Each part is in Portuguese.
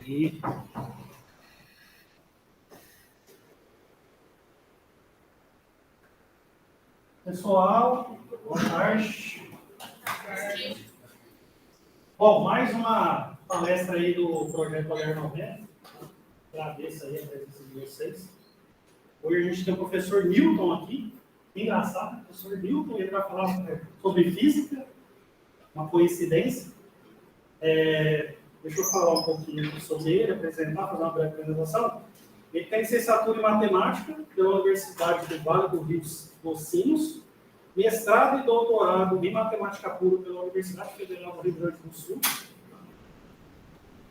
E... Pessoal, boa tarde. Bom, mais uma palestra aí do Projeto Olhar 90. Agradeço aí a presença de vocês. Hoje a gente tem o professor Newton aqui. Engraçado, o professor Newton, ele vai falar sobre física, uma coincidência. Deixa eu falar um pouquinho sobre ele, apresentar, fazer uma breve apresentação. Ele tem licenciatura em matemática pela Universidade do Vale do Rio dos Sinos, mestrado e doutorado em matemática pura pela Universidade Federal do Rio Grande do Sul.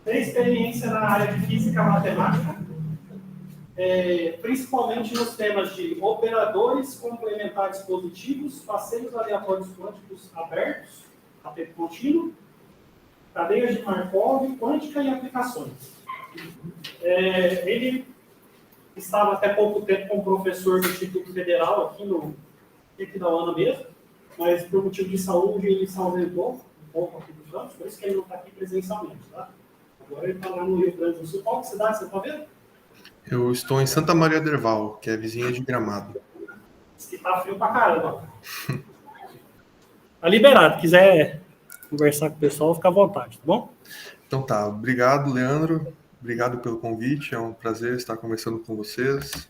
Tem experiência na área de física matemática, principalmente nos temas de operadores complementares positivos, passeios aleatórios quânticos abertos, a tempo contínuo, cadeias de Markov, quântica e aplicações. Ele estava até pouco tempo como professor do Instituto Federal aqui da UANA mesmo, mas por motivo de saúde ele se ausentou um pouco aqui dos anos, por isso que ele não está aqui presencialmente, tá? Agora ele está lá no Rio Grande do Sul. Qual cidade você está vendo? Eu estou em Santa Maria do Herval, que é vizinha de Gramado. Diz que tá frio pra caramba. Tá liberado, quiser conversar com o pessoal, fica à vontade, tá bom? Então tá, obrigado, Leandro. Obrigado pelo convite, é um prazer estar conversando com vocês.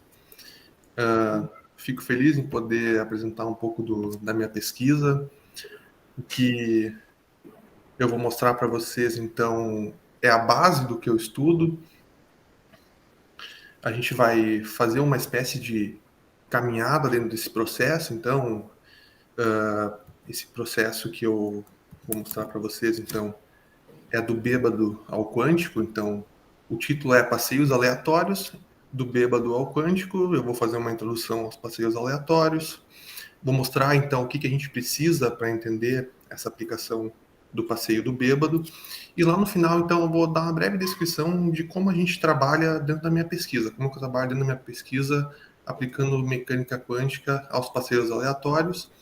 Fico feliz em poder apresentar um pouco da minha pesquisa. O que eu vou mostrar para vocês, então, é a base do que eu estudo. A gente vai fazer uma espécie de caminhada dentro desse processo, então, esse processo que eu vou mostrar para vocês, então, é do bêbado ao quântico. Então, o título é Passeios Aleatórios, do bêbado ao quântico. Eu vou fazer uma introdução aos passeios aleatórios. Vou mostrar, então, o que a gente precisa para entender essa aplicação do passeio do bêbado. E lá no final, então, eu vou dar uma breve descrição de como a gente trabalha dentro da minha pesquisa, como eu trabalho dentro da minha pesquisa aplicando mecânica quântica aos passeios aleatórios.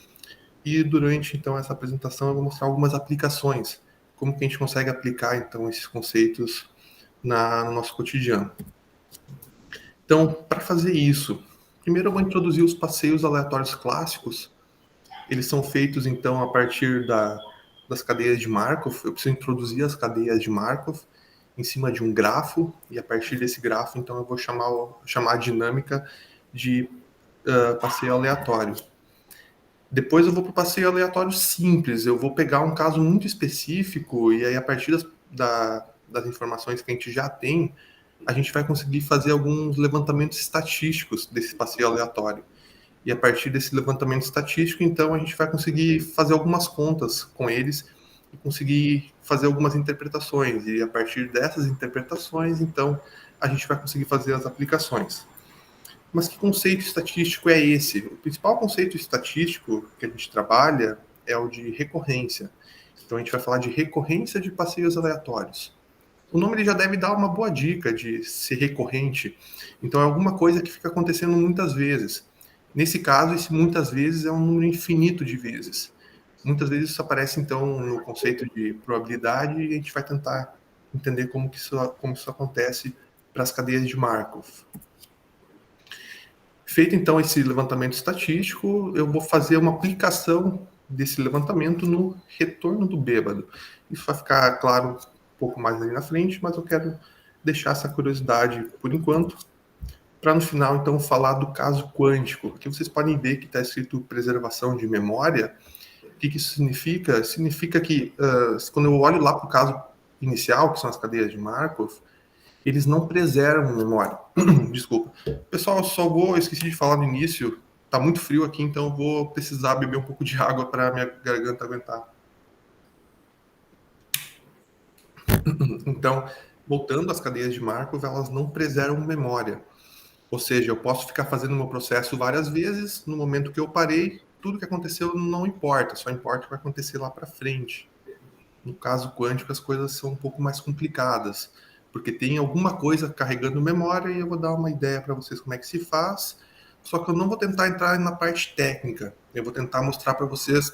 E durante, então, essa apresentação eu vou mostrar algumas aplicações, como que a gente consegue aplicar, então, esses conceitos no nosso cotidiano. Então, para fazer isso, primeiro eu vou introduzir os passeios aleatórios clássicos. Eles são feitos, então, a partir das cadeias de Markov. Eu preciso introduzir as cadeias de Markov em cima de um grafo, e a partir desse grafo, então, eu vou chamar a dinâmica de passeio aleatório. Depois eu vou para o passeio aleatório simples. Eu vou pegar um caso muito específico e aí, a partir das informações que a gente já tem, a gente vai conseguir fazer alguns levantamentos estatísticos desse passeio aleatório. E a partir desse levantamento estatístico, então, a gente vai conseguir fazer algumas contas com eles e conseguir fazer algumas interpretações. E a partir dessas interpretações, então, a gente vai conseguir fazer as aplicações. Mas que conceito estatístico é esse? O principal conceito estatístico que a gente trabalha é o de recorrência. Então, a gente vai falar de recorrência de passeios aleatórios. O nome ele já deve dar uma boa dica de ser recorrente. Então, é alguma coisa que fica acontecendo muitas vezes. Nesse caso, esse muitas vezes é um número infinito de vezes. Muitas vezes isso aparece, então, no conceito de probabilidade, e a gente vai tentar entender como isso acontece para as cadeias de Markov. Feito, então, esse levantamento estatístico, eu vou fazer uma aplicação desse levantamento no retorno do bêbado. Isso vai ficar claro um pouco mais ali na frente, mas eu quero deixar essa curiosidade por enquanto, para no final, então, falar do caso quântico. Aqui vocês podem ver que está escrito preservação de memória. O que isso significa? Significa que, quando eu olho lá para o caso inicial, que são as cadeias de Markov, eles não preservam memória. Desculpa. Pessoal, eu esqueci de falar no início, tá muito frio aqui, então eu vou precisar beber um pouco de água para minha garganta aguentar. Então, voltando às cadeias de Markov, elas não preservam memória. Ou seja, eu posso ficar fazendo o meu processo várias vezes, no momento que eu parei, tudo que aconteceu não importa, só importa o que vai acontecer lá para frente. No caso quântico, as coisas são um pouco mais complicadas, porque tem alguma coisa carregando memória e eu vou dar uma ideia para vocês como é que se faz, só que eu não vou tentar entrar na parte técnica, eu vou tentar mostrar para vocês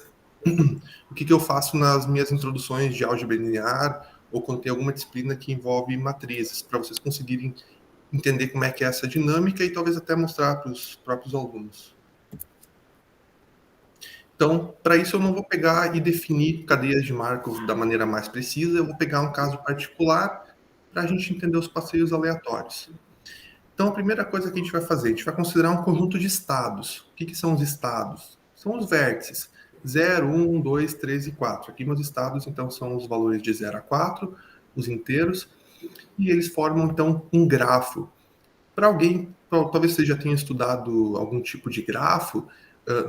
o que eu faço nas minhas introduções de álgebra linear ou quando tem alguma disciplina que envolve matrizes, para vocês conseguirem entender como é que é essa dinâmica e talvez até mostrar para os próprios alunos. Então, para isso eu não vou pegar e definir cadeias de Markov da maneira mais precisa, eu vou pegar um caso particular para a gente entender os passeios aleatórios. Então, a primeira coisa que a gente vai fazer, a gente vai considerar um conjunto de estados. O que são os estados? São os vértices. 0, 1, 2, 3 e 4. Aqui meus estados, então, são os valores de 0 a 4, os inteiros, e eles formam, então, um grafo. Para alguém, talvez você já tenha estudado algum tipo de grafo,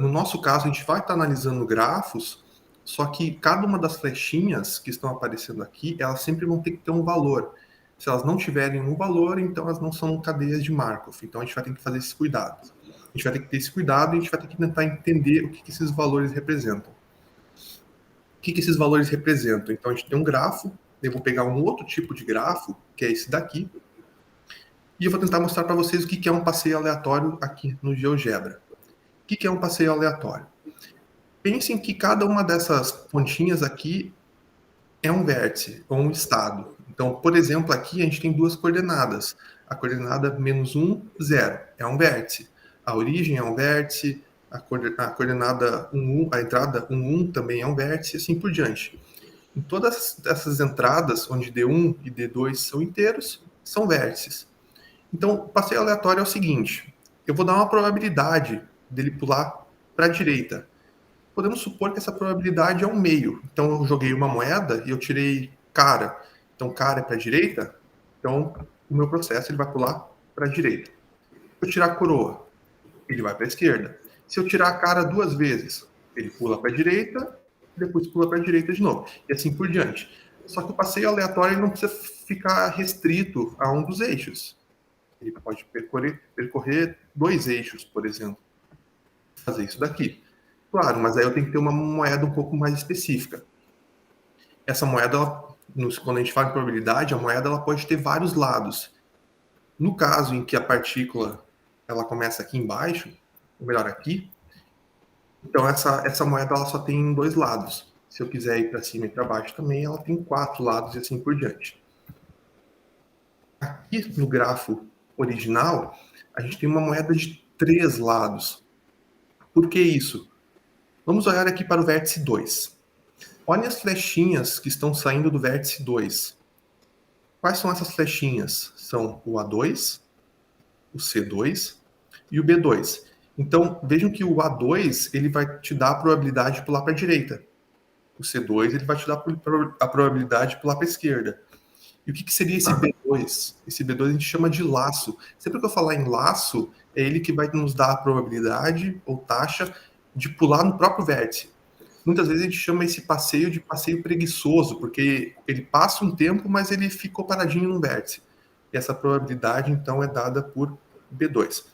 no nosso caso, a gente vai estar analisando grafos, só que cada uma das flechinhas que estão aparecendo aqui, elas sempre vão ter que ter um valor. Se elas não tiverem um valor, então elas não são cadeias de Markov. Então a gente vai ter que fazer esse cuidado. A gente vai ter que ter esse cuidado e a gente vai ter que tentar entender o que esses valores representam. O que esses valores representam? Então a gente tem um grafo, eu vou pegar um outro tipo de grafo, que é esse daqui, e eu vou tentar mostrar para vocês o que é um passeio aleatório aqui no GeoGebra. O que é um passeio aleatório? Pensem que cada uma dessas pontinhas aqui é um vértice, ou um estado. Então, por exemplo, aqui a gente tem duas coordenadas. A coordenada -1, 0, é um vértice. A origem é um vértice, a coordenada 1, a entrada 1 também é um vértice, e assim por diante. Em todas essas entradas, onde D1 e D2 são inteiros, são vértices. Então, o passeio aleatório é o seguinte, eu vou dar uma probabilidade dele pular para a direita. Podemos supor que essa probabilidade é um meio. Então, eu joguei uma moeda e eu tirei cara. Então, cara é para a direita, então o meu processo ele vai pular para a direita. Se eu tirar a coroa, ele vai para a esquerda. Se eu tirar a cara duas vezes, ele pula para a direita, depois pula para a direita de novo. E assim por diante. Só que o passeio aleatório não precisa ficar restrito a um dos eixos. Ele pode percorrer dois eixos, por exemplo. Fazer isso daqui. Claro, mas aí eu tenho que ter uma moeda um pouco mais específica. Essa moeda, quando a gente fala em probabilidade, a moeda ela pode ter vários lados. No caso em que a partícula ela começa aqui embaixo, ou melhor, aqui, então essa moeda ela só tem dois lados. Se eu quiser ir para cima e para baixo também, ela tem 4 lados e assim por diante. Aqui no grafo original, a gente tem uma moeda de 3 lados. Por que isso? Vamos olhar aqui para o vértice 2. Olhem as flechinhas que estão saindo do vértice 2. Quais são essas flechinhas? São o A2, o C2 e o B2. Então, vejam que o A2 ele vai te dar a probabilidade de pular para a direita. O C2 ele vai te dar a probabilidade de pular para a esquerda. E o que seria esse B2? Esse B2 a gente chama de laço. Sempre que eu falar em laço, é ele que vai nos dar a probabilidade ou taxa de pular no próprio vértice. Muitas vezes a gente chama esse passeio de passeio preguiçoso, porque ele passa um tempo, mas ele ficou paradinho no vértice. E essa probabilidade, então, é dada por B2.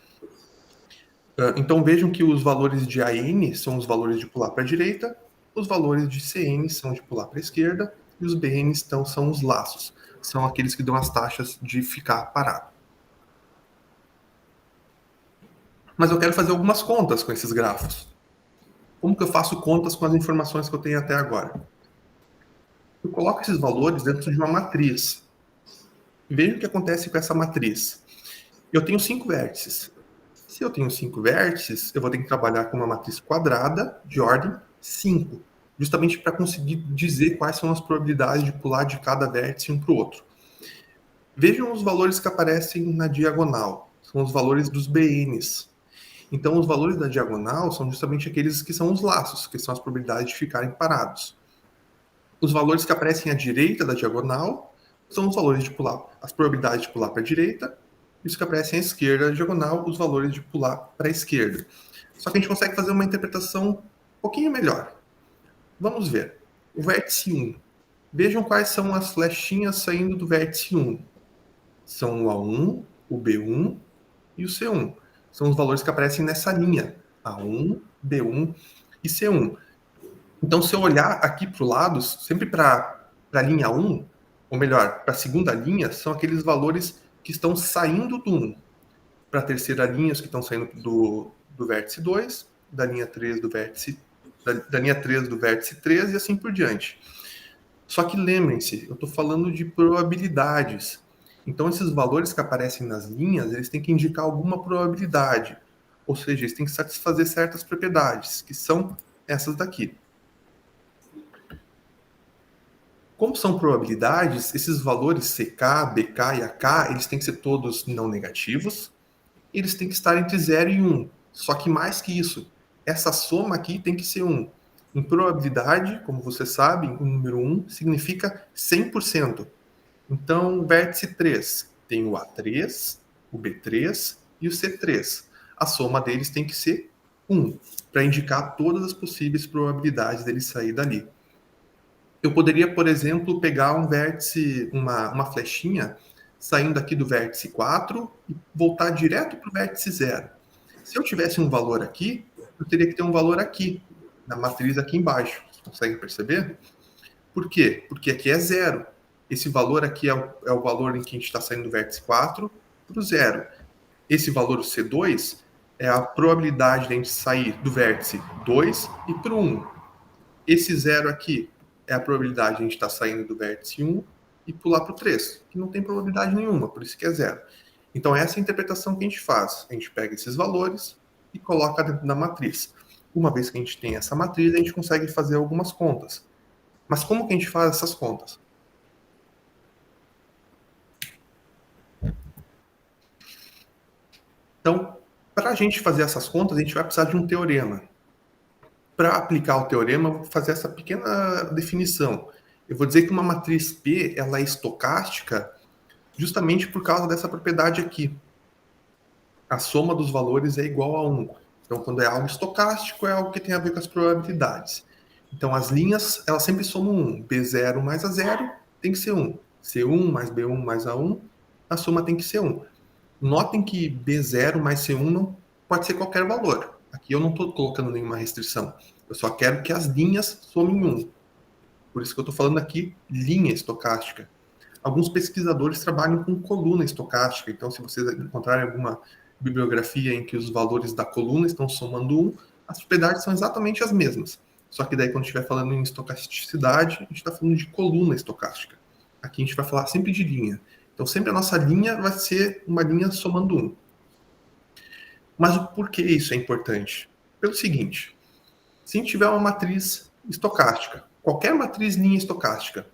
Então, vejam que os valores de AN são os valores de pular para a direita, os valores de CN são de pular para a esquerda, e os BN então, são os laços. São aqueles que dão as taxas de ficar parado. Mas eu quero fazer algumas contas com esses grafos. Como que eu faço contas com as informações que eu tenho até agora? Eu coloco esses valores dentro de uma matriz. Veja o que acontece com essa matriz. Eu tenho 5 vértices. Se eu tenho 5 vértices, eu vou ter que trabalhar com uma matriz quadrada de ordem 5, justamente para conseguir dizer quais são as probabilidades de pular de cada vértice um para o outro. Vejam os valores que aparecem na diagonal. São os valores dos BNs. Então, os valores da diagonal são justamente aqueles que são os laços, que são as probabilidades de ficarem parados. Os valores que aparecem à direita da diagonal são os valores de pular, as probabilidades de pular para a direita, e os que aparecem à esquerda da diagonal, os valores de pular para a esquerda. Só que a gente consegue fazer uma interpretação um pouquinho melhor. Vamos ver. O vértice 1. Vejam quais são as flechinhas saindo do vértice 1. São o A1, o B1 e o C1. São os valores que aparecem nessa linha, A1, B1 e C1. Então, se eu olhar aqui para o lado, sempre para a linha 1, ou melhor, para a segunda linha, são aqueles valores que estão saindo do 1. Para a terceira linha, os que estão saindo do vértice 2, da linha 3 do vértice, da linha 3 do vértice 3 e assim por diante. Só que lembrem-se, eu estou falando de probabilidades. Então, esses valores que aparecem nas linhas, eles têm que indicar alguma probabilidade. Ou seja, eles têm que satisfazer certas propriedades, que são essas daqui. Como são probabilidades, esses valores CK, BK e AK, eles têm que ser todos não negativos, e eles têm que estar entre 0 e 1. Só que mais que isso, essa soma aqui tem que ser 1. Em probabilidade, como você sabe, o número 1 significa 100%. Então, o vértice 3 tem o A3, o B3 e o C3. A soma deles tem que ser 1, para indicar todas as possíveis probabilidades dele sair dali. Eu poderia, por exemplo, pegar um vértice, uma flechinha, saindo aqui do vértice 4 e voltar direto para o vértice 0. Se eu tivesse um valor aqui, eu teria que ter um valor aqui, na matriz aqui embaixo. Vocês conseguem perceber? Por quê? Porque aqui é 0. Esse valor aqui é o valor em que a gente está saindo do vértice 4 para o 0. Esse valor, o C2, é a probabilidade de a gente sair do vértice 2 e para o 1. Esse 0 aqui é a probabilidade de a gente estar saindo do vértice 1 e pular para o 3, que não tem probabilidade nenhuma, por isso que é 0. Então, essa é a interpretação que a gente faz. A gente pega esses valores e coloca dentro da matriz. Uma vez que a gente tem essa matriz, a gente consegue fazer algumas contas. Mas como que a gente faz essas contas? Então, para a gente fazer essas contas, a gente vai precisar de um teorema. Para aplicar o teorema, eu vou fazer essa pequena definição. Eu vou dizer que uma matriz P ela é estocástica justamente por causa dessa propriedade aqui. A soma dos valores é igual a 1. Então, quando é algo estocástico, é algo que tem a ver com as probabilidades. Então, as linhas, elas sempre somam 1. B0 mais A0 tem que ser 1. C1 mais B1 mais A1, a soma tem que ser 1. Notem que B0 mais C1 não pode ser qualquer valor. Aqui eu não estou colocando nenhuma restrição. Eu só quero que as linhas somem 1. Por isso que eu estou falando aqui linha estocástica. Alguns pesquisadores trabalham com coluna estocástica. Então, se vocês encontrarem alguma bibliografia em que os valores da coluna estão somando 1, as propriedades são exatamente as mesmas. Só que daí, quando estiver falando em estocasticidade, a gente está falando de coluna estocástica. Aqui a gente vai falar sempre de linha. Então, sempre a nossa linha vai ser uma linha somando 1. Mas o porquê isso é importante? Pelo seguinte, se a gente tiver uma matriz estocástica, qualquer matriz linha estocástica,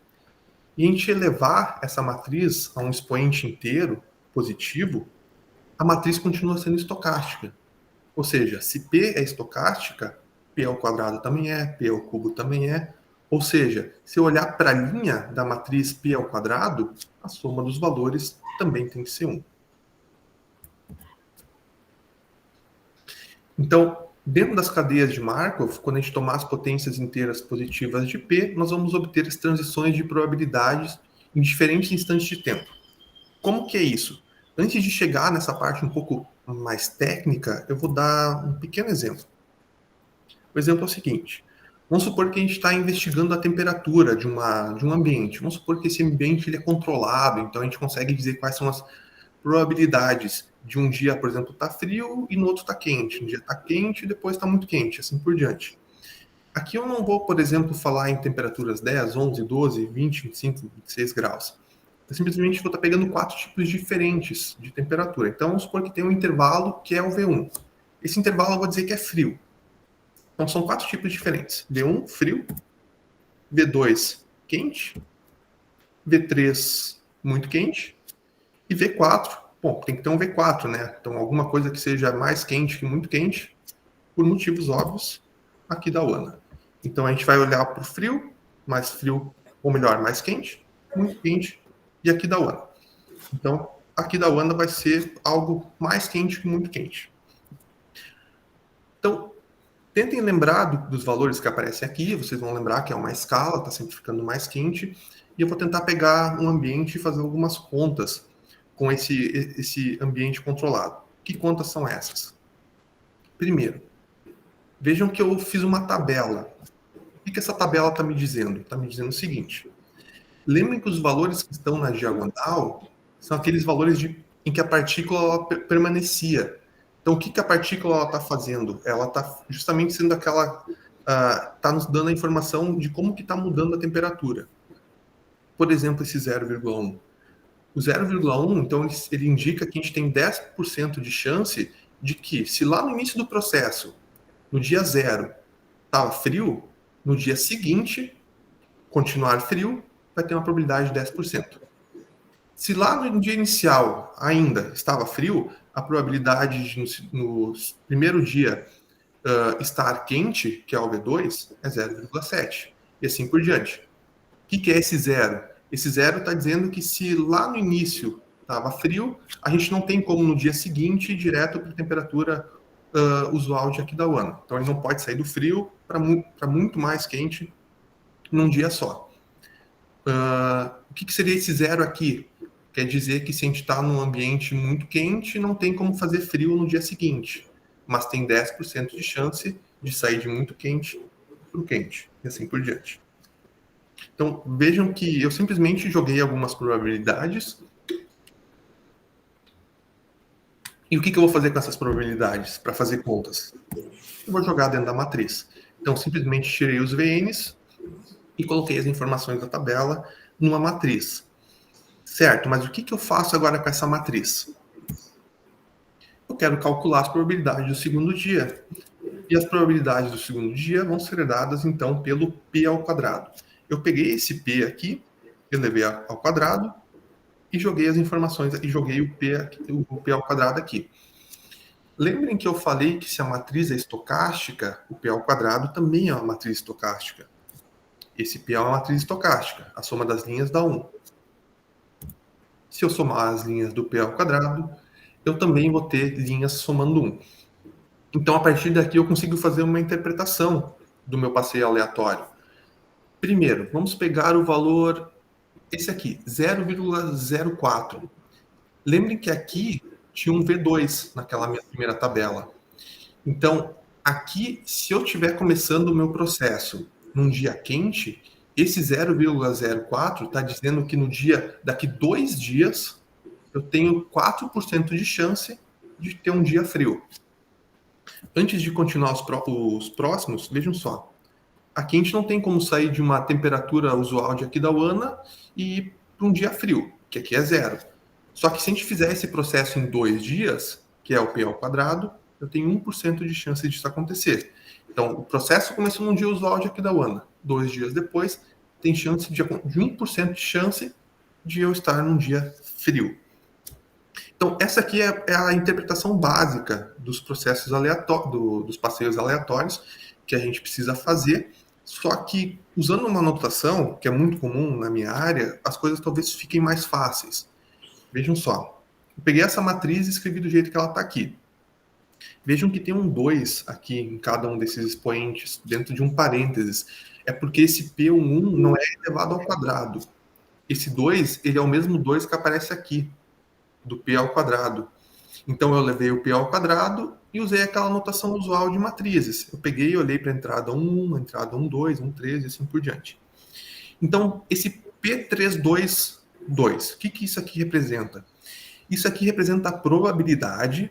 e a gente elevar essa matriz a um expoente inteiro positivo, a matriz continua sendo estocástica. Ou seja, se P é estocástica, P ao quadrado também é, P ao cubo também é. Ou seja, se eu olhar para a linha da matriz P ao quadrado, a soma dos valores também tem que ser 1. Então, dentro das cadeias de Markov, quando a gente tomar as potências inteiras positivas de P, nós vamos obter as transições de probabilidades em diferentes instantes de tempo. Como que é isso? Antes de chegar nessa parte um pouco mais técnica, eu vou dar um pequeno exemplo. O exemplo é o seguinte. Vamos supor que a gente está investigando a temperatura de um ambiente. Vamos supor que esse ambiente ele é controlado, então a gente consegue dizer quais são as probabilidades de um dia, por exemplo, estar frio e no outro estar quente. Um dia está quente e depois está muito quente, assim por diante. Aqui eu não vou, por exemplo, falar em temperaturas 10, 11, 12, 20, 25, 26 graus. Eu simplesmente vou estar pegando 4 tipos diferentes de temperatura. Então, vamos supor que tem um intervalo que é o V1. Esse intervalo eu vou dizer que é frio. Então, são 4 tipos diferentes. V1, frio. V2, quente. V3, muito quente. E V4, bom, tem que ter um V4, né? Então, alguma coisa que seja mais quente que muito quente, por motivos óbvios, aqui da UANA. Então, a gente vai olhar para o frio, mais frio, ou melhor, mais quente, muito quente, e aqui da UANA. Então, aqui da UANA vai ser algo mais quente que muito quente. Então, tentem lembrar dos valores que aparecem aqui, vocês vão lembrar que é uma escala, está sempre ficando mais quente, e eu vou tentar pegar um ambiente e fazer algumas contas com esse ambiente controlado. Que contas são essas? Primeiro, vejam que eu fiz uma tabela. O que essa tabela está me dizendo? Está me dizendo o seguinte. Lembrem que os valores que estão na diagonal são aqueles valores em que a partícula permanecia. Então, o que a partícula está fazendo? Ela está justamente sendo aquela... está nos dando a informação de como que está mudando a temperatura. por exemplo, esse 0,1? O 0,1, então, ele indica que a gente tem 10% de chance de que, se lá no início do processo, no dia 0, estava frio, no dia seguinte, continuar frio, vai ter uma probabilidade de 10%. Se lá no dia inicial ainda estava frio, a probabilidade de no primeiro dia estar quente, que é o V2, é 0,7. E assim por diante. O que é esse zero? Esse zero está dizendo que se lá no início estava frio, a gente não tem como no dia seguinte ir direto para a temperatura usual de Aquidauana. Então ele não pode sair do frio para muito mais quente num dia só. O que seria esse zero aqui? Quer dizer que se a gente está num ambiente muito quente, não tem como fazer frio no dia seguinte, mas tem 10% de chance de sair de muito quente para o quente, e assim por diante. Então, vejam que eu simplesmente joguei algumas probabilidades. E o que eu vou fazer com essas probabilidades para fazer contas? Eu vou jogar dentro da matriz. Então, simplesmente tirei os VNs e coloquei as informações da tabela numa matriz. Certo, mas o que eu faço agora com essa matriz? Eu quero calcular as probabilidades do segundo dia. E as probabilidades do segundo dia vão ser dadas, então, pelo P ao quadrado. Eu peguei esse P aqui, elevei ao quadrado, e joguei as informações, e joguei o P ao quadrado aqui. Lembrem que eu falei que se a matriz é estocástica, o P ao quadrado também é uma matriz estocástica. Esse P é uma matriz estocástica, a soma das linhas dá 1. Se eu somar as linhas do P ao quadrado, eu também vou ter linhas somando 1. Então, a partir daqui, eu consigo fazer uma interpretação do meu passeio aleatório. Primeiro, vamos pegar o valor, esse aqui, 0,04. Lembrem que aqui tinha um V2 naquela minha primeira tabela. Então, aqui, se eu estiver começando o meu processo num dia quente, esse 0,04 está dizendo que no dia, daqui 2 dias, eu tenho 4% de chance de ter um dia frio. Antes de continuar os próximos, vejam só. Aqui a gente não tem como sair de uma temperatura usual de Aquidauana e ir para um dia frio, que aqui é 0. Só que se a gente fizer esse processo em 2 dias, que é o P ao quadrado, eu tenho 1% de chance disso acontecer. Então, o processo começou num dia usual de Aquidauana. 2 dias depois, tem chance de 1% de chance de eu estar num dia frio. Então, essa aqui é a interpretação básica dos processos aleatórios, dos passeios aleatórios que a gente precisa fazer. Só que, usando uma notação, que é muito comum na minha área, as coisas talvez fiquem mais fáceis. Vejam só. Eu peguei essa matriz e escrevi do jeito que ela está aqui. Vejam que tem um 2 aqui em cada um desses expoentes, dentro de um parênteses. É porque esse P11 não é elevado ao quadrado. Esse 2, ele é o mesmo 2 que aparece aqui, do P ao quadrado. Então, eu levei o P ao quadrado e usei aquela notação usual de matrizes. Eu peguei e olhei para a entrada 1, a entrada 1, 2, 1, 3 e assim por diante. Então, esse P322, o que isso aqui representa? Isso aqui representa a probabilidade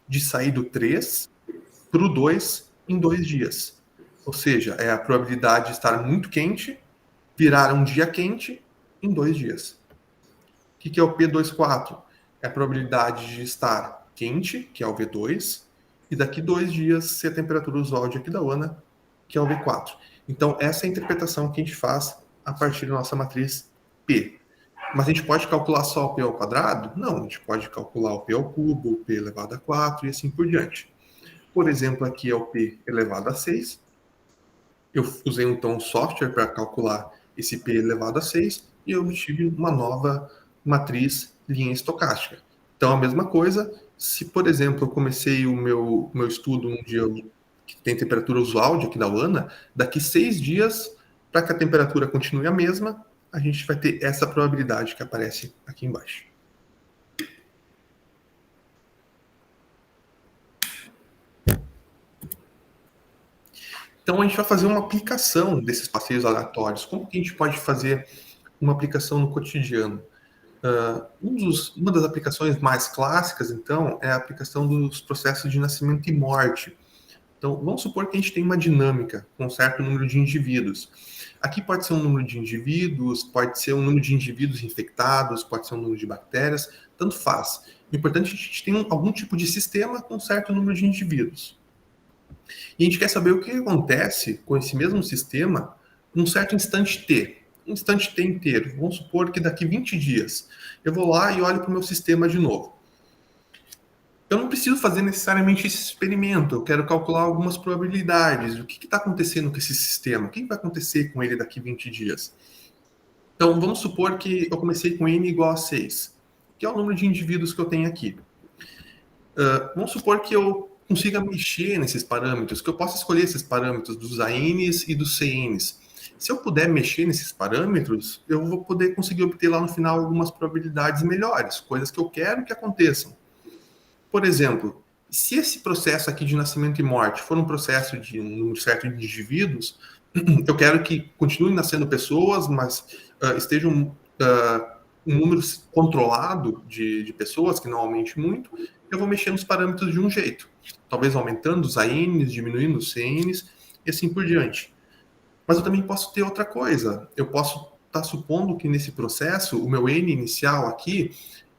de sair do 3 para o 2 em 2 dias. Ou seja, é a probabilidade de estar muito quente, virar um dia quente em 2 dias. O que é o P24? É a probabilidade de estar quente, que é o V2, e daqui 2 dias ser a temperatura usual de Aquidauana, que é o V4. Então, essa é a interpretação que a gente faz a partir da nossa matriz P. Mas a gente pode calcular só o P ao quadrado? Não, a gente pode calcular o P ao cubo, o P elevado a 4 e assim por diante. Por exemplo, aqui é o P elevado a 6. Eu usei então um software para calcular esse P elevado a 6 e eu obtive uma nova matriz linha estocástica. Então, a mesma coisa, se, por exemplo, eu comecei o meu estudo num dia que tem temperatura usual de Aquidauana, daqui 6 dias, para que a temperatura continue a mesma, a gente vai ter essa probabilidade que aparece aqui embaixo. Então, a gente vai fazer uma aplicação desses passeios aleatórios. Como que a gente pode fazer uma aplicação no cotidiano? Uma das aplicações mais clássicas, então, é a aplicação dos processos de nascimento e morte. Então, vamos supor que a gente tem uma dinâmica com um certo número de indivíduos. Aqui pode ser um número de indivíduos, pode ser um número de indivíduos infectados, pode ser um número de bactérias, tanto faz. O importante é que a gente tenha algum tipo de sistema com um certo número de indivíduos. E a gente quer saber o que acontece com esse mesmo sistema num certo instante T. Um instante T inteiro. Vamos supor que daqui 20 dias eu vou lá e olho para o meu sistema de novo. Eu não preciso fazer necessariamente esse experimento, eu quero calcular algumas probabilidades. O que está acontecendo com esse sistema? O que vai acontecer com ele daqui 20 dias? Então, vamos supor que eu comecei com n igual a 6, que é o número de indivíduos que eu tenho aqui. Vamos supor que eu consiga mexer nesses parâmetros, que eu possa escolher esses parâmetros dos ANs e dos CNs. Se eu puder mexer nesses parâmetros, eu vou poder conseguir obter lá no final algumas probabilidades melhores, coisas que eu quero que aconteçam. Por exemplo, se esse processo aqui de nascimento e morte for um processo de um número certo de indivíduos, eu quero que continuem nascendo pessoas, mas estejam um número controlado de pessoas, que não aumente muito, eu vou mexer nos parâmetros de um jeito. Talvez aumentando os ANs, diminuindo os CNs, e assim por diante. Mas eu também posso ter outra coisa. Eu posso estar supondo que nesse processo, o meu N inicial aqui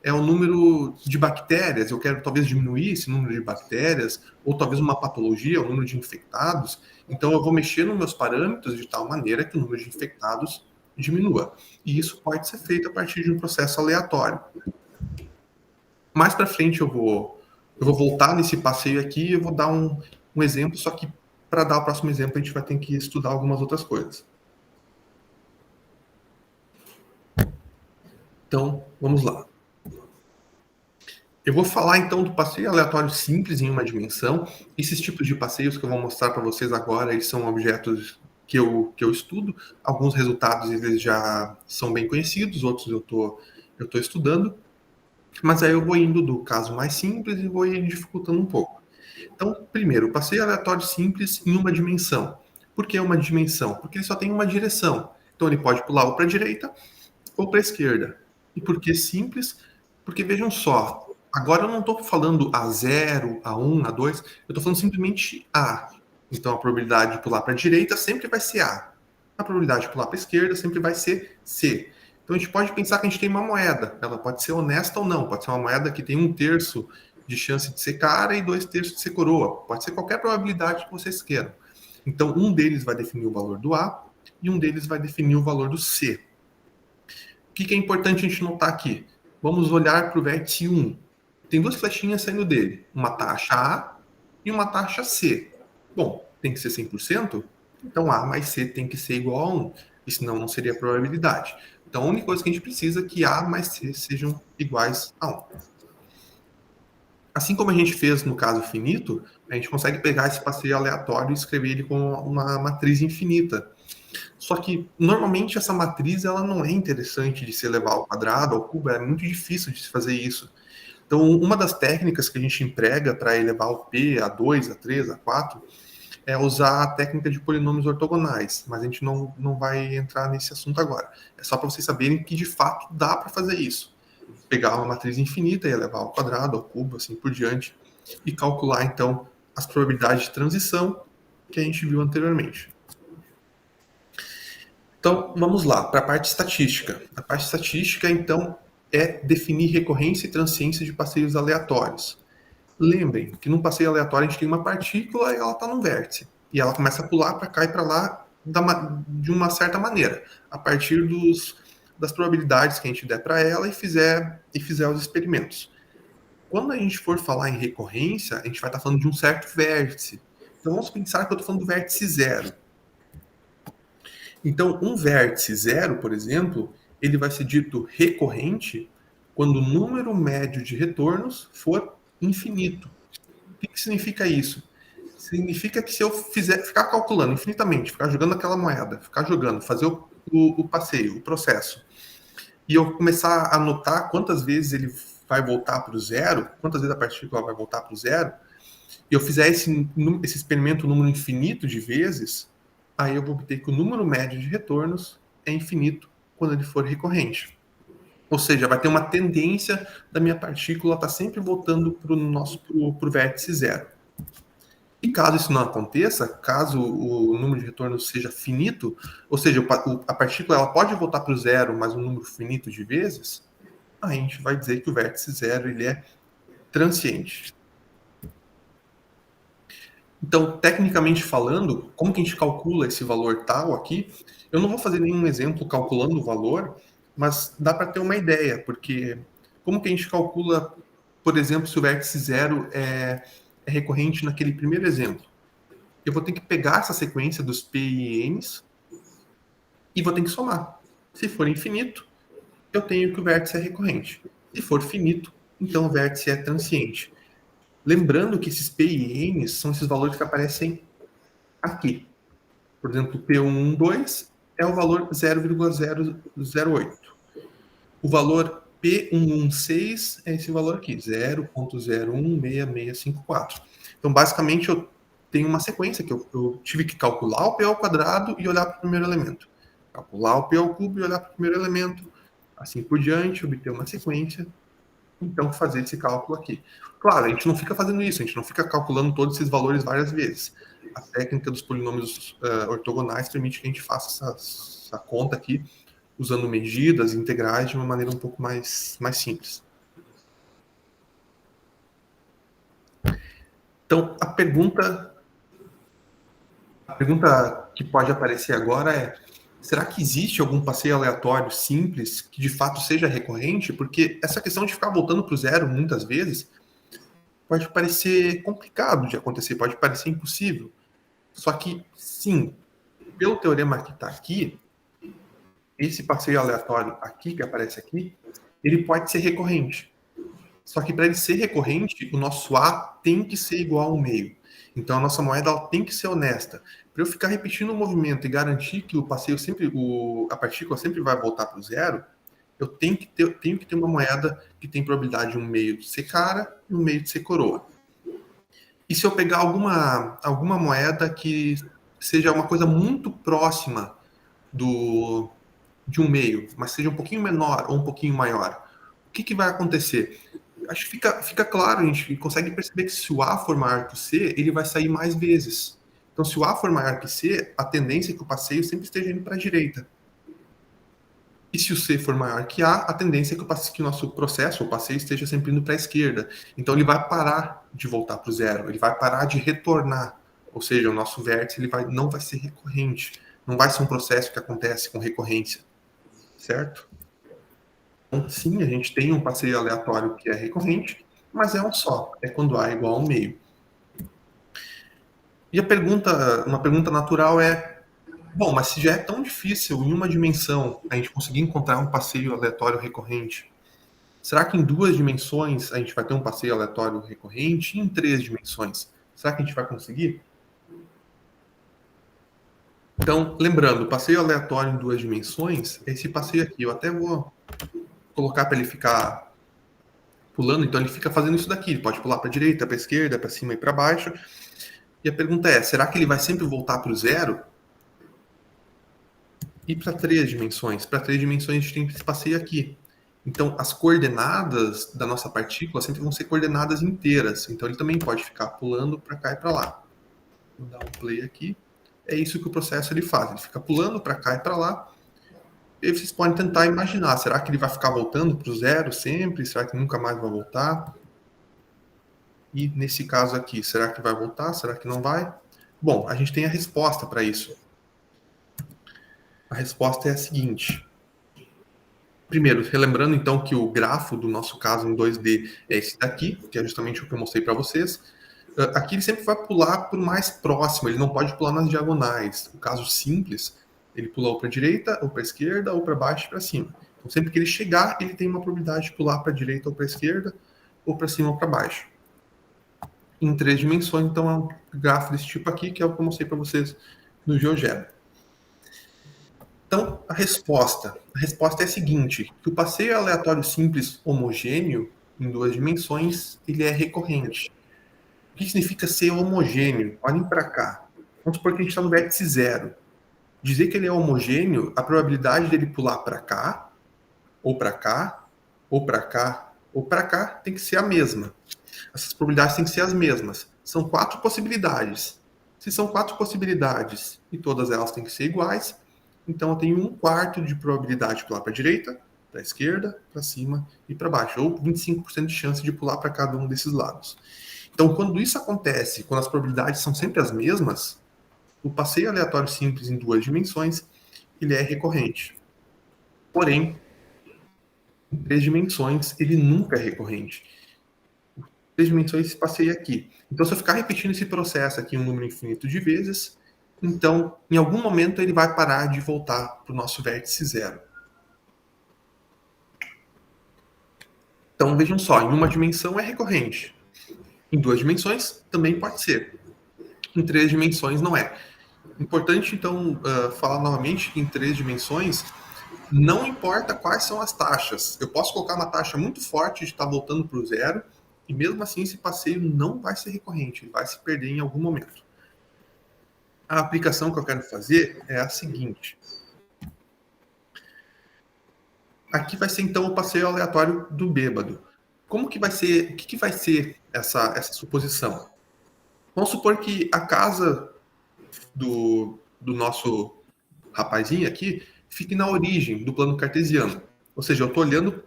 é o número de bactérias. Eu quero talvez diminuir esse número de bactérias, ou talvez uma patologia, o número de infectados. Então eu vou mexer nos meus parâmetros de tal maneira que o número de infectados diminua. E isso pode ser feito a partir de um processo aleatório. Mais para frente eu vou voltar nesse passeio aqui e eu vou dar um exemplo, só que para dar o próximo exemplo a gente vai ter que estudar algumas outras coisas. Então, vamos lá. Eu vou falar então do passeio aleatório simples em uma dimensão. Esses tipos de passeios que eu vou mostrar para vocês agora, eles são objetos que eu estudo. Alguns resultados eles já são bem conhecidos, outros eu tô estudando. Mas aí eu vou indo do caso mais simples e vou ir dificultando um pouco. Então, primeiro, o passeio aleatório simples em uma dimensão. Por que uma dimensão? Porque ele só tem uma direção. Então ele pode pular ou para a direita ou para a esquerda. E por que simples? Porque vejam só, agora eu não estou falando A0, A1, A2, eu estou falando simplesmente A. Então a probabilidade de pular para a direita sempre vai ser A. A probabilidade de pular para a esquerda sempre vai ser C. Então a gente pode pensar que a gente tem uma moeda. Ela pode ser honesta ou não. Pode ser uma moeda que tem 1/3 de chance de ser cara e 2/3 de ser coroa. Pode ser qualquer probabilidade que vocês queiram. Então um deles vai definir o valor do A e um deles vai definir o valor do C. O que é importante a gente notar aqui? Vamos olhar para o vértice 1. Tem duas flechinhas saindo dele. Uma taxa A e uma taxa C. Bom, tem que ser 100%? Então A mais C tem que ser igual a 1. E senão não seria probabilidade. Então a única coisa que a gente precisa é que A mais C sejam iguais a 1. Assim como a gente fez no caso finito, a gente consegue pegar esse passeio aleatório e escrever ele com uma matriz infinita. Só que, normalmente, essa matriz ela não é interessante de se elevar ao quadrado, ao cubo, é muito difícil de se fazer isso. Então, uma das técnicas que a gente emprega para elevar o P a 2, a 3, a 4, é usar a técnica de polinômios ortogonais, mas a gente não vai entrar nesse assunto agora. É só para vocês saberem que, de fato, dá para fazer isso. Pegar uma matriz infinita e elevar ao quadrado, ao cubo, assim por diante, e calcular, então, as probabilidades de transição que a gente viu anteriormente. Então, vamos lá, para a parte estatística. A parte estatística, então, é definir recorrência e transiência de passeios aleatórios. Lembrem que num passeio aleatório a gente tem uma partícula e ela está num vértice. E ela começa a pular para cá e para lá de uma certa maneira, a partir das probabilidades que a gente der para ela e fizer os experimentos. Quando a gente for falar em recorrência, a gente vai estar falando de um certo vértice. Então vamos pensar que eu estou falando do vértice 0. Então, um vértice 0, por exemplo, ele vai ser dito recorrente quando o número médio de retornos for infinito. O que significa isso? Significa que se eu ficar calculando infinitamente, ficar jogando aquela moeda, ficar jogando, fazer o passeio, o processo, e eu começar a notar quantas vezes ele vai voltar para o zero, quantas vezes a partícula vai voltar para o zero, e eu fizer esse experimento um número infinito de vezes, aí eu vou obter que o número médio de retornos é infinito quando ele for recorrente. Ou seja, vai ter uma tendência da minha partícula estar sempre voltando para o vértice 0. E caso isso não aconteça, caso o número de retorno seja finito, ou seja, a partícula ela pode voltar para o zero, mas um número finito de vezes, a gente vai dizer que o vértice zero ele é transiente. Então, tecnicamente falando, como que a gente calcula esse valor tal aqui? Eu não vou fazer nenhum exemplo calculando o valor, mas dá para ter uma ideia, porque como que a gente calcula, por exemplo, se o vértice zero é recorrente naquele primeiro exemplo? Eu vou ter que pegar essa sequência dos P e N's e vou ter que somar. Se for infinito, eu tenho que o vértice é recorrente. Se for finito, então o vértice é transiente. Lembrando que esses P e N's são esses valores que aparecem aqui. Por exemplo, P112 é o valor 0,008. O valor P116 é esse valor aqui, 0,016654. Então, basicamente, eu tenho uma sequência que eu tive que calcular o P ao quadrado e olhar para o primeiro elemento. Calcular o P ao cubo e olhar para o primeiro elemento. Assim por diante, obter uma sequência. Então, fazer esse cálculo aqui. Claro, a gente não fica fazendo isso, a gente não fica calculando todos esses valores várias vezes. A técnica dos polinômios ortogonais permite que a gente faça essa conta aqui usando medidas integrais de uma maneira um pouco mais simples. Então, a pergunta que pode aparecer agora é: será que existe algum passeio aleatório simples que de fato seja recorrente? Porque essa questão de ficar voltando para o zero muitas vezes pode parecer complicado de acontecer, pode parecer impossível. Só que, sim, pelo teorema que está aqui, esse passeio aleatório aqui, que aparece aqui, ele pode ser recorrente. Só que para ele ser recorrente, o nosso A tem que ser igual ao meio. Então a nossa moeda ela tem que ser honesta. Para eu ficar repetindo o movimento e garantir que o passeio sempre, a partícula sempre vai voltar para o zero, eu tenho que ter uma moeda que tem probabilidade de um meio de ser cara e um meio de ser coroa. E se eu pegar alguma moeda que seja uma coisa muito próxima de um meio, mas seja um pouquinho menor ou um pouquinho maior, o que vai acontecer? Acho que fica claro, a gente consegue perceber que se o A for maior que o C, ele vai sair mais vezes. Então, se o A for maior que C, a tendência é que o passeio sempre esteja indo para a direita. E se o C for maior que A, a tendência é que o nosso processo, o passeio, esteja sempre indo para a esquerda. Então, ele vai parar de voltar para o zero, ele vai parar de retornar. Ou seja, o nosso vértice não vai ser recorrente. Não vai ser um processo que acontece com recorrência. Certo? Então, sim, a gente tem um passeio aleatório que é recorrente, mas é um só. É quando A é igual ao meio. E uma pergunta natural é: bom, mas se já é tão difícil em uma dimensão a gente conseguir encontrar um passeio aleatório recorrente, será que em 2 dimensões a gente vai ter um passeio aleatório recorrente? E em 3 dimensões? Será que a gente vai conseguir? Então, lembrando, o passeio aleatório em 2 dimensões é esse passeio aqui. Eu até vou colocar para ele ficar pulando, então ele fica fazendo isso daqui. Ele pode pular para a direita, para a esquerda, para cima e para baixo. E a pergunta é: será que ele vai sempre voltar para o zero? E para 3 dimensões? Para 3 dimensões a gente tem esse passeio aqui. Então, as coordenadas da nossa partícula sempre vão ser coordenadas inteiras. Então, ele também pode ficar pulando para cá e para lá. Vou dar um play aqui. É isso que o processo ele faz. Ele fica pulando para cá e para lá. E aí vocês podem tentar imaginar. Será que ele vai ficar voltando para o zero sempre? Será que nunca mais vai voltar? E nesse caso aqui, será que vai voltar? Será que não vai? Bom, a gente tem a resposta para isso. A resposta é a seguinte. Primeiro, relembrando então que o grafo do nosso caso em 2D é esse daqui, que é justamente o que eu mostrei para vocês. Aqui ele sempre vai pular para o mais próximo, ele não pode pular nas diagonais. O caso simples, ele pula ou para a direita, ou para a esquerda, ou para baixo e para cima. Então, sempre que ele chegar, ele tem uma probabilidade de pular para a direita ou para a esquerda, ou para cima ou para baixo. Em 3 dimensões, então é um grafo desse tipo aqui, que é o que eu mostrei para vocês no GeoGebra. Então, a resposta é a seguinte: que o passeio aleatório simples homogêneo em 2 dimensões, ele é recorrente. O que significa ser homogêneo? Olhem para cá. Vamos supor que a gente está no vértice zero. Dizer que ele é homogêneo, a probabilidade dele pular para cá, ou para cá, ou para cá, ou para cá, tem que ser a mesma. Essas probabilidades têm que ser as mesmas. são 4 possibilidades. Se são 4 possibilidades e todas elas têm que ser iguais, então eu tenho 1/4 de probabilidade de pular para a direita, para a esquerda, para cima e para baixo, ou 25% de chance de pular para cada um desses lados. Então, quando isso acontece, quando as probabilidades são sempre as mesmas, o passeio aleatório simples em 2 dimensões, ele é recorrente. Porém, em 3 dimensões, ele nunca é recorrente. Em 3 dimensões, esse passeio aqui. Então, se eu ficar repetindo esse processo aqui um número infinito de vezes, então, em algum momento, ele vai parar de voltar para o nosso vértice zero. Então, vejam só, em uma dimensão é recorrente. Em 2 dimensões, também pode ser. Em 3 dimensões, não é. Importante, então, falar novamente que em 3 dimensões, não importa quais são as taxas. Eu posso colocar uma taxa muito forte de estar voltando para o zero, e mesmo assim esse passeio não vai ser recorrente, ele vai se perder em algum momento. A aplicação que eu quero fazer é a seguinte. Aqui vai ser então o passeio aleatório do bêbado. Como que vai ser, o que vai ser essa suposição? Vamos supor que a casa do nosso rapazinho aqui fique na origem do plano cartesiano. Ou seja, eu estou olhando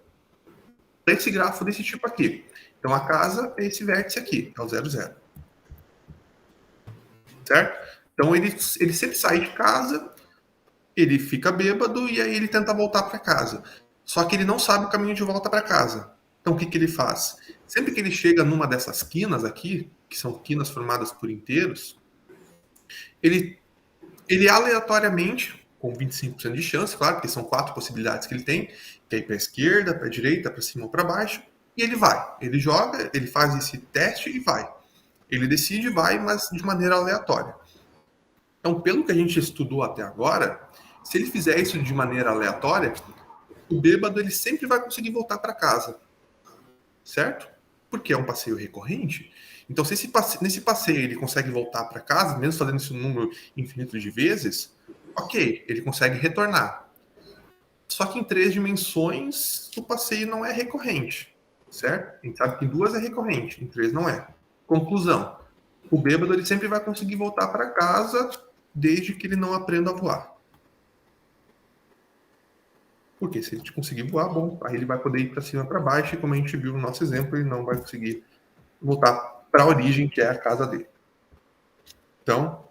para esse grafo desse tipo aqui. Então, a casa é esse vértice aqui, é o 0, 0. Certo? Então, ele sempre sai de casa, ele fica bêbado e aí ele tenta voltar para casa. Só que ele não sabe o caminho de volta para casa. Então, o que ele faz? Sempre que ele chega numa dessas quinas aqui, que são quinas formadas por inteiros, ele aleatoriamente, com 25% de chance, claro, porque são 4 possibilidades que ele tem, que é ir para a esquerda, para a direita, para cima ou para baixo, e ele vai. Ele joga, ele faz esse teste e vai. Ele decide e vai, mas de maneira aleatória. Então, pelo que a gente estudou até agora, se ele fizer isso de maneira aleatória, o bêbado ele sempre vai conseguir voltar para casa. Certo? Porque é um passeio recorrente. Então, se nesse passeio ele consegue voltar para casa, mesmo fazendo esse número infinito de vezes, ok, ele consegue retornar. Só que em 3 dimensões, o passeio não é recorrente. Certo? A gente sabe que em 2 é recorrente, em 3 não é. Conclusão. O bêbado ele sempre vai conseguir voltar para casa desde que ele não aprenda a voar. Porque se ele conseguir voar, bom, aí ele vai poder ir para cima, para baixo, e como a gente viu no nosso exemplo, ele não vai conseguir voltar para a origem, que é a casa dele. Então,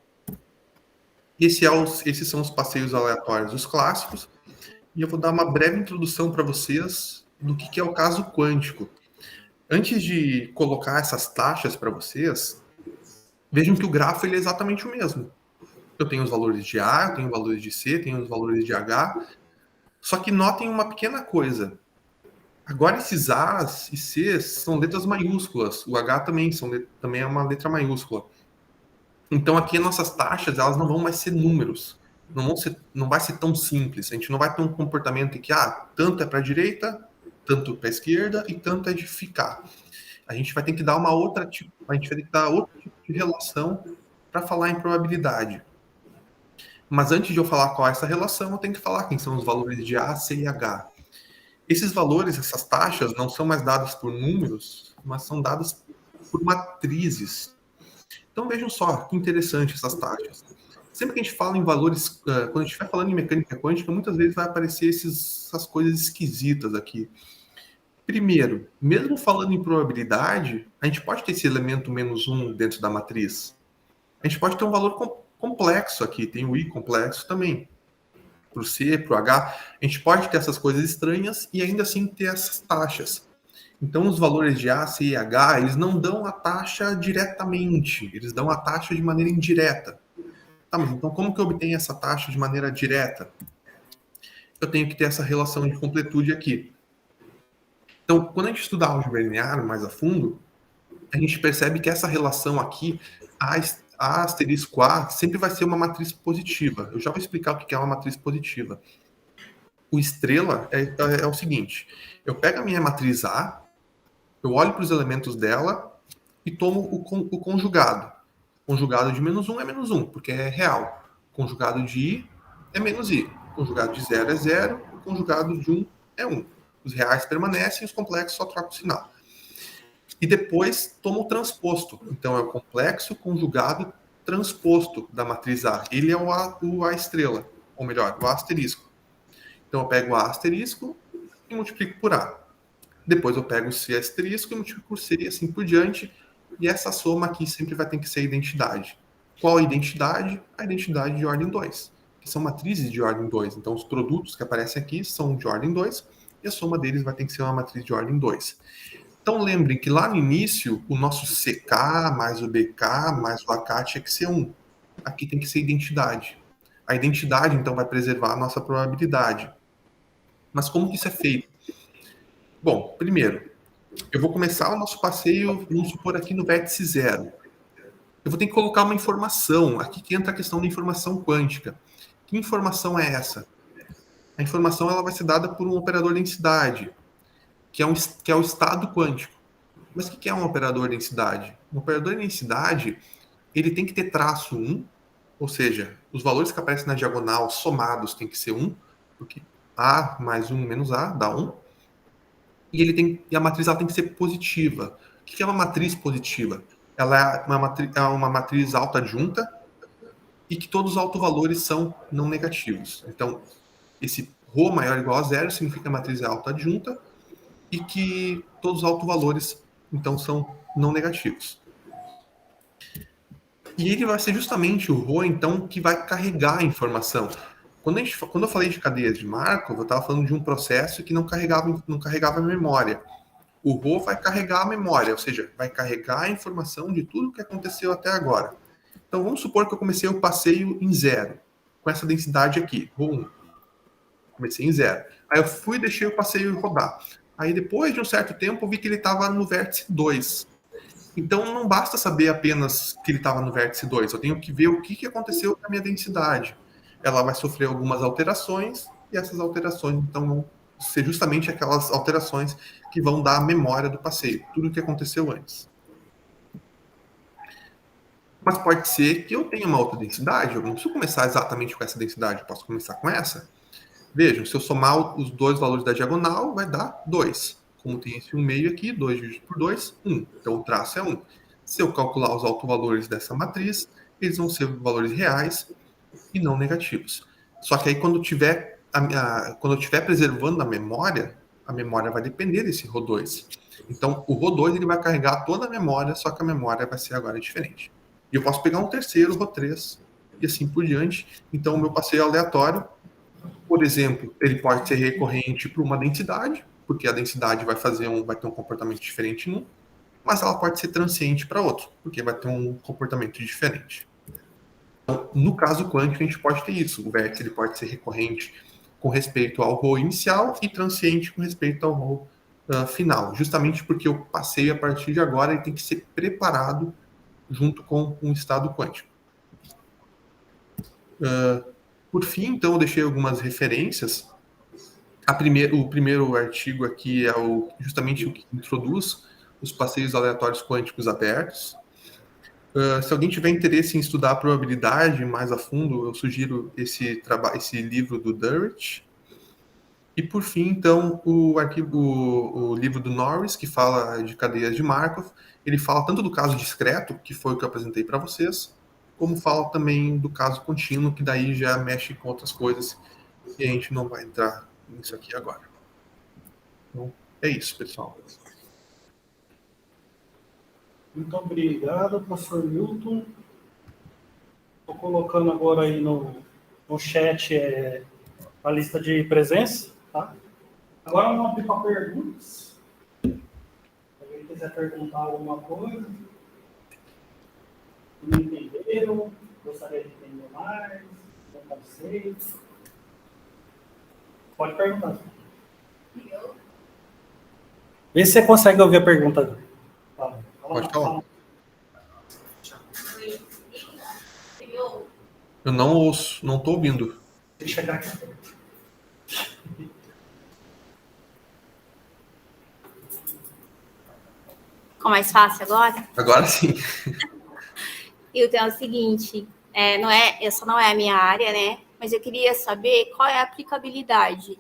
esses são os passeios aleatórios, os clássicos, e eu vou dar uma breve introdução para vocês do que é o caso quântico. Antes de colocar essas taxas para vocês, vejam que o grafo ele é exatamente o mesmo. Eu tenho os valores de A, eu tenho os valores de C, tenho os valores de H, só que notem uma pequena coisa. Agora esses A's e C's são letras maiúsculas. O H também é uma letra maiúscula. Então aqui as nossas taxas elas não vão mais ser números. Não vai ser tão simples. A gente não vai ter um comportamento em que tanto é para a direita, tanto para a esquerda e tanto é de ficar. A gente vai ter que dar outro tipo de relação para falar em probabilidade. Mas antes de eu falar qual é essa relação, eu tenho que falar quem são os valores de A, C e H. Esses valores, essas taxas, não são mais dadas por números, mas são dadas por matrizes. Então vejam só que interessante essas taxas. Sempre que a gente fala em valores, quando a gente vai falando em mecânica quântica, muitas vezes vai aparecer essas coisas esquisitas aqui. Primeiro, mesmo falando em probabilidade, a gente pode ter esse elemento -1 dentro da matriz. A gente pode ter um valor complexo aqui, tem o I complexo também. Para o C, para o H, a gente pode ter essas coisas estranhas e ainda assim ter essas taxas. Então, os valores de A, C e H, eles não dão a taxa diretamente, eles dão a taxa de maneira indireta. Tá, mas então como que eu obtenho essa taxa de maneira direta? Eu tenho que ter essa relação de completude aqui. Então, quando a gente estuda álgebra linear mais a fundo, a gente percebe que essa relação aqui, A asterisco A, sempre vai ser uma matriz positiva. Eu já vou explicar o que é uma matriz positiva. O estrela é o seguinte, eu pego a minha matriz A, eu olho para os elementos dela e tomo o conjugado. O conjugado de -1 é -1, porque é real. O conjugado de I é -I. O conjugado de 0 é 0, o conjugado de 1 é 1. Os reais permanecem, os complexos só trocam o sinal. e depois toma o transposto. Então, é o complexo conjugado transposto da matriz A. Ele é o A estrela, ou melhor, o A asterisco. Então, eu pego o A asterisco e multiplico por A. Depois eu pego o C asterisco e multiplico por C e assim por diante. E essa soma aqui sempre vai ter que ser a identidade. Qual a identidade? A identidade de ordem 2, que são matrizes de ordem 2. Então, os produtos que aparecem aqui são de ordem 2 e a soma deles vai ter que ser uma matriz de ordem 2. Então, lembrem que lá no início, o nosso CK mais o BK mais o AK tinha que ser 1. Aqui tem que ser identidade. A identidade, então, vai preservar a nossa probabilidade. Mas como que isso é feito? Bom, primeiro, eu vou começar o nosso passeio, vamos supor, aqui no vértice 0. Eu vou ter que colocar uma informação. Aqui que entra a questão da informação quântica. Que informação é essa? A informação ela vai ser dada por um operador densidade, que é o estado quântico. Mas o que é um operador densidade? Um operador densidade, ele tem que ter traço 1, ou seja, os valores que aparecem na diagonal somados tem que ser 1, porque A mais 1 menos A dá 1. E a matriz ela tem que ser positiva. O que é uma matriz positiva? Ela é uma matriz autoadjunta e que todos os autovalores são não negativos. Então, esse ρ maior ou igual a 0 significa que a matriz é autoadjunta e que todos os autovalores, então, são não negativos. E ele vai ser justamente o ρ, então, que vai carregar a informação. Quando eu falei de cadeias de Markov, eu estava falando de um processo que não carregava memória. O ρ vai carregar a memória, ou seja, vai carregar a informação de tudo que aconteceu até agora. Então, vamos supor que eu comecei o passeio em 0, com essa densidade aqui, ρ1. Comecei em 0. Aí eu fui e deixei o passeio rodar. Aí, depois de um certo tempo, eu vi que ele estava no vértice 2. Então, não basta saber apenas que ele estava no vértice 2. Eu tenho que ver o que aconteceu com a minha densidade. Ela vai sofrer algumas alterações, e essas alterações, então, vão ser justamente aquelas alterações que vão dar a memória do passeio, tudo o que aconteceu antes. Mas pode ser que eu tenha uma outra densidade, eu não preciso começar exatamente com essa densidade, eu posso começar com essa. Vejam, se eu somar os dois valores da diagonal, vai dar 2. Como tem esse 1 meio aqui, 2 dividido por 2, 1. Então o traço é 1. Se eu calcular os autovalores dessa matriz, eles vão ser valores reais e não negativos. Só que aí quando eu estiver preservando a memória vai depender desse ρ2. Então o ρ2 ele vai carregar toda a memória, só que a memória vai ser agora diferente. E eu posso pegar um terceiro ρ3 e assim por diante. Então o meu passeio aleatório, por exemplo, ele pode ser recorrente para uma densidade, porque a densidade vai ter um comportamento diferente em um, mas ela pode ser transiente para outro, porque vai ter um comportamento diferente. Então, no caso quântico, a gente pode ter isso. O vértice ele pode ser recorrente com respeito ao ρ inicial e transiente com respeito ao ρ final, justamente porque o passeio, a partir de agora, ele tem que ser preparado junto com um estado quântico. Por fim, então, eu deixei algumas referências. O primeiro artigo aqui é justamente o que introduz os passeios aleatórios quânticos abertos. Se alguém tiver interesse em estudar a probabilidade mais a fundo, eu sugiro esse livro do Durrett. E, por fim, então, o livro do Norris, que fala de cadeias de Markov. Ele fala tanto do caso discreto, que foi o que eu apresentei para vocês, como fala também do caso contínuo, que daí já mexe com outras coisas, e a gente não vai entrar nisso aqui agora. Então, é isso, pessoal. Muito obrigado, professor Milton. Estou colocando agora aí no chat a lista de presença, tá? Agora vamos abrir para perguntas. Se alguém quiser perguntar alguma coisa, não entenderam, gostaria de entender mais, um conceito. Pode perguntar. Vê se você consegue ouvir a pergunta. Tá. Pode falar. Eu não ouço, não estou ouvindo. Deixa eu chegar aqui. Ficou mais fácil agora? Agora sim. Então é o seguinte, essa não é a minha área, né? Mas eu queria saber qual é a aplicabilidade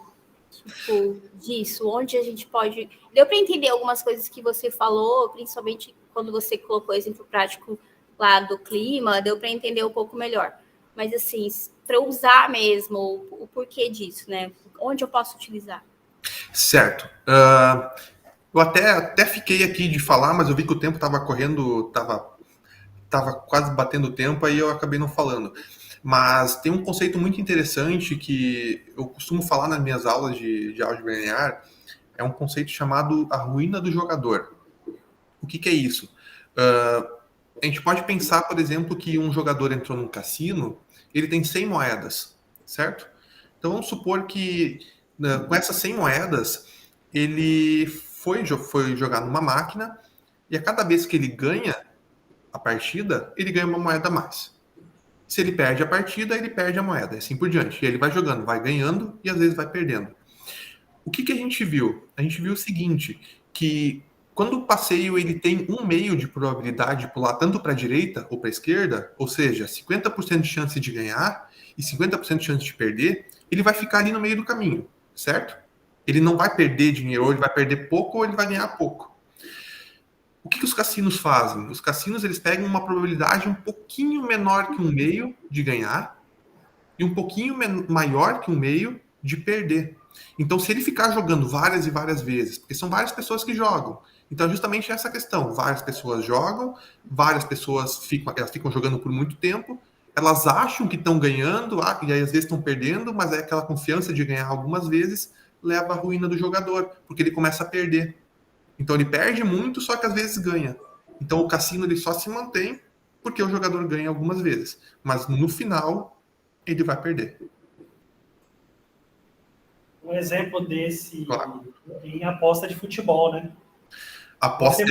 tipo, disso, onde a gente pode... Deu para entender algumas coisas que você falou, principalmente quando você colocou exemplo prático lá do clima, deu para entender um pouco melhor. Mas, assim, para usar mesmo, o porquê disso, né? Onde eu posso utilizar? Certo. Eu até fiquei aqui de falar, mas eu vi que o tempo estava correndo, estava quase batendo o tempo, aí eu acabei não falando. Mas tem um conceito muito interessante que eu costumo falar nas minhas aulas de álgebra linear, é um conceito chamado a ruína do jogador. O que é isso? A gente pode pensar, por exemplo, que um jogador entrou num cassino, ele tem 100 moedas, certo? Então vamos supor que com essas 100 moedas, ele foi jogar numa máquina e a cada vez que ele ganha a partida, ele ganha uma moeda a mais. Se ele perde a partida, ele perde a moeda, assim por diante. E ele vai jogando, vai ganhando e às vezes vai perdendo. O que a gente viu? A gente viu o seguinte, que quando o passeio ele tem 1/2 de probabilidade de pular tanto para a direita ou para a esquerda, ou seja, 50% de chance de ganhar e 50% de chance de perder, ele vai ficar ali no meio do caminho, certo? Ele não vai perder dinheiro, ou ele vai perder pouco ou ele vai ganhar pouco. O que os cassinos fazem? Os cassinos eles pegam uma probabilidade um pouquinho menor que 1/2 de ganhar e um pouquinho maior que 1/2 de perder. Então, se ele ficar jogando várias e várias vezes, porque são várias pessoas que jogam, então justamente essa questão, várias pessoas jogam, várias pessoas ficam jogando por muito tempo, elas acham que estão ganhando, e aí às vezes estão perdendo, mas é aquela confiança de ganhar algumas vezes leva à ruína do jogador, porque ele começa a perder. Então ele perde muito, só que às vezes ganha. Então o cassino ele só se mantém porque o jogador ganha algumas vezes, mas no final ele vai perder. Um exemplo desse Claro. em aposta de futebol, né? Aposta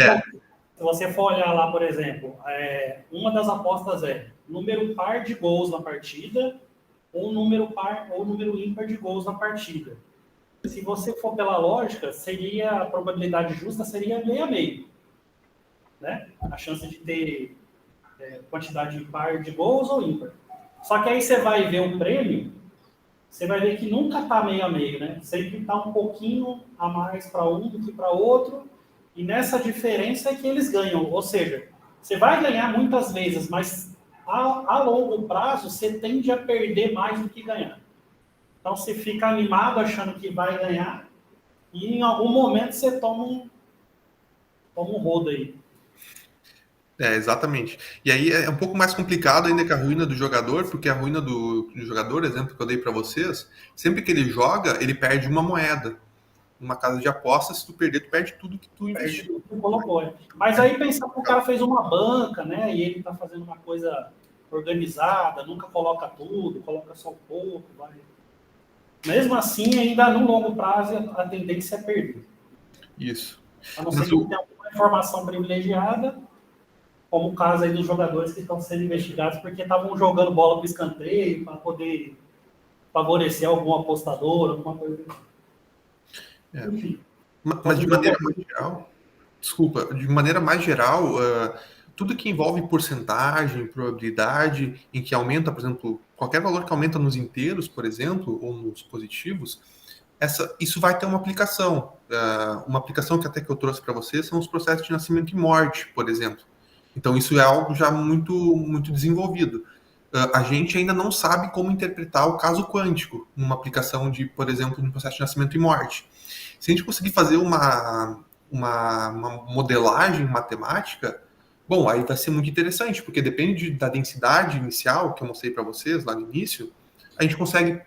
Se você for olhar lá, por exemplo, uma das apostas é número par de gols na partida ou número par ou número ímpar de gols na partida. Se você for pela lógica, a probabilidade justa seria 6/6, né? A chance de ter quantidade par de gols ou ímpar. Só que aí você vai ver o prêmio, você vai ver que nunca está 6/6, né? Sempre está um pouquinho a mais para um do que para outro, e nessa diferença é que eles ganham. Ou seja, você vai ganhar muitas vezes, mas a longo prazo você tende a perder mais do que ganhar. Então você fica animado achando que vai ganhar, e em algum momento você toma um rodo aí. Exatamente. E aí é um pouco mais complicado ainda que a ruína do jogador, porque a ruína do jogador, exemplo que eu dei para vocês, sempre que ele joga, ele perde uma moeda. Numa casa de apostas, se tu perder, tu perde tudo que tu investiu. Colocou. Mas aí pensar que o cara fez uma banca, né? E ele tá fazendo uma coisa organizada, nunca coloca tudo, coloca só um pouco, vai. Mesmo assim, ainda no longo prazo, a tendência é perder. Isso. A não ser que tenha alguma informação privilegiada, como o caso aí dos jogadores que estão sendo investigados porque estavam jogando bola para escanteio para poder favorecer algum apostador, alguma coisa assim. Enfim. Mas de maneira mais geral, de maneira mais geral, tudo que envolve porcentagem, probabilidade, em que aumenta, por exemplo, qualquer valor que aumenta nos inteiros, por exemplo, ou nos positivos, isso vai ter uma aplicação. Uma aplicação que até que eu trouxe para vocês são os processos de nascimento e morte, por exemplo. Então, isso é algo já muito, muito desenvolvido. A gente ainda não sabe como interpretar o caso quântico numa aplicação de, por exemplo, um processo de nascimento e morte. Se a gente conseguir fazer uma modelagem matemática, bom, aí vai ser muito interessante, porque depende da densidade inicial, que eu mostrei para vocês lá no início, a gente consegue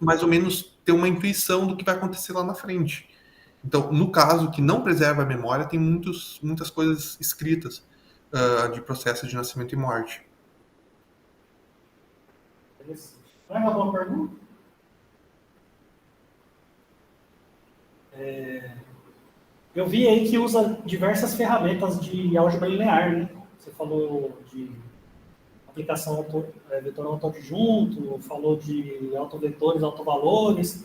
mais ou menos ter uma intuição do que vai acontecer lá na frente. Então, no caso que não preserva a memória, tem muitas coisas escritas de processo de nascimento e morte. Mais alguma pergunta? Eu vi aí que usa diversas ferramentas de álgebra linear, né? Você falou de aplicação vetor autoadjunto, falou de autovetores, autovalores.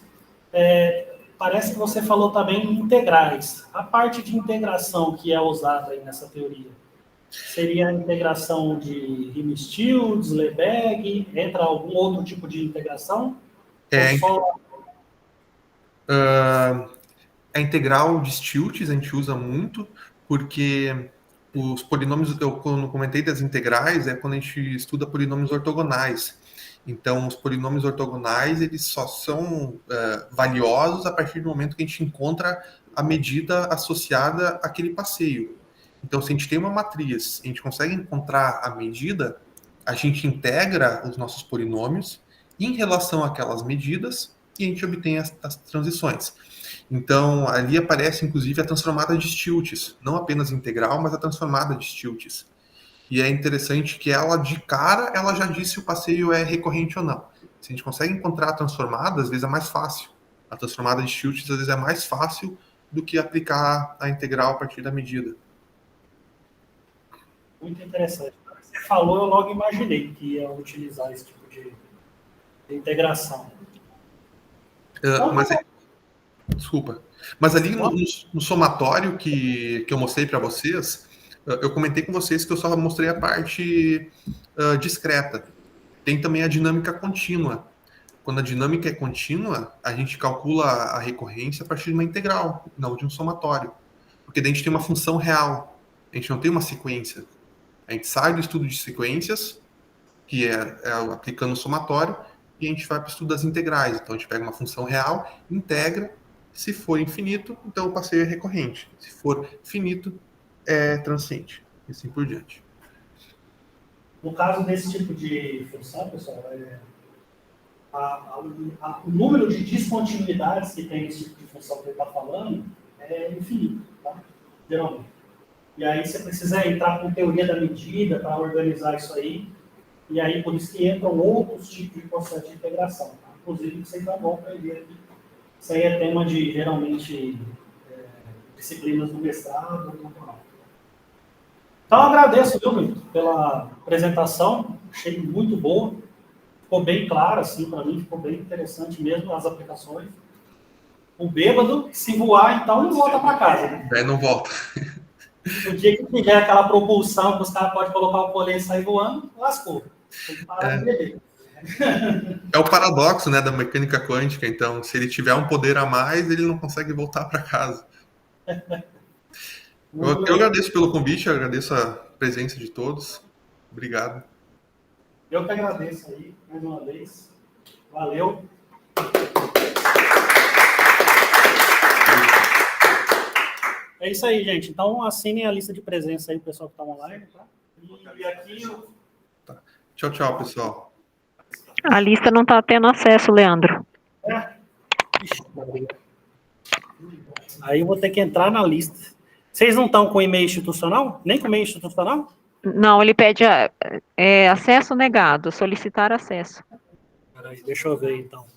Parece que você falou também em integrais. A parte de integração que é usada aí nessa teoria seria a integração de Riemann-Stieltjes, Lebesgue, entra algum outro tipo de integração? A integral de Stieltjes a gente usa muito, porque os polinômios, eu quando comentei das integrais, é quando a gente estuda polinômios ortogonais. Então, os polinômios ortogonais, eles só são valiosos a partir do momento que a gente encontra a medida associada àquele passeio. Então, se a gente tem uma matriz, a gente consegue encontrar a medida, a gente integra os nossos polinômios em relação àquelas medidas e a gente obtém as transições. Então, ali aparece, inclusive, a transformada de Stieltjes, não apenas integral, mas a transformada de Stieltjes. E é interessante que ela, de cara, ela já disse se o passeio é recorrente ou não. Se a gente consegue encontrar a transformada, às vezes é mais fácil. A transformada de Stieltjes, às vezes, é mais fácil do que aplicar a integral a partir da medida. Muito interessante. Você falou, eu logo imaginei que ia utilizar esse tipo de integração. Desculpa. Mas ali no somatório que eu mostrei para vocês, eu comentei com vocês que eu só mostrei a parte discreta. Tem também a dinâmica contínua. Quando a dinâmica é contínua, a gente calcula a recorrência a partir de uma integral, não de um somatório. Porque daí a gente tem uma função real. A gente não tem uma sequência. A gente sai do estudo de sequências, que é aplicando o somatório, e a gente vai para o estudo das integrais. Então a gente pega uma função real, integra. Se for infinito, então o passeio é recorrente. Se for finito, é transiente. E assim por diante. No caso desse tipo de função, pessoal, o número de descontinuidades que tem nesse tipo de função que ele está falando é infinito, tá? Geralmente. E aí você precisa entrar com teoria da medida para organizar isso aí. E aí, por isso que entram outros tipos de processo de integração. Tá? Inclusive, você está bom para ele aqui. Isso aí é tema de, geralmente, disciplinas do mestrado ou doutorado. Então, eu agradeço, viu, Milton, pela apresentação. Achei muito boa. Ficou bem claro, assim, para mim. Ficou bem interessante mesmo as aplicações. O bêbado, se voar, então, não volta para casa. Né? Daí não volta. No dia que tiver aquela propulsão que os caras podem colocar o colete e sair voando, lascou. Tem que parar de beber. É o paradoxo, né, da mecânica quântica. Então, se ele tiver um poder a mais, ele não consegue voltar para casa. Eu agradeço pelo convite, eu agradeço a presença de todos. Obrigado. Eu que agradeço aí, mais uma vez. Valeu. É isso aí, gente. Então, assinem a lista de presença aí, pessoal que está online, tá? E aqui... Tá. Tchau, tchau, pessoal. A lista não está tendo acesso, Leandro. Ixi, aí eu vou ter que entrar na lista. Vocês não estão com e-mail institucional? Nem com e-mail institucional? Não, ele pede acesso negado, solicitar acesso. Peraí, deixa eu ver, então.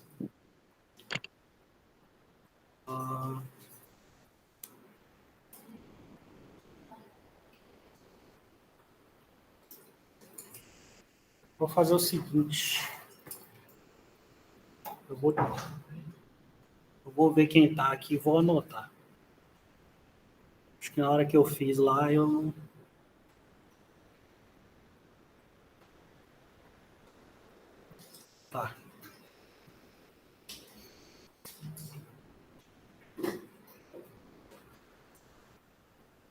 Vou fazer o seguinte. Eu vou ver quem está aqui e vou anotar. Acho que na hora que eu fiz lá, eu não... Tá.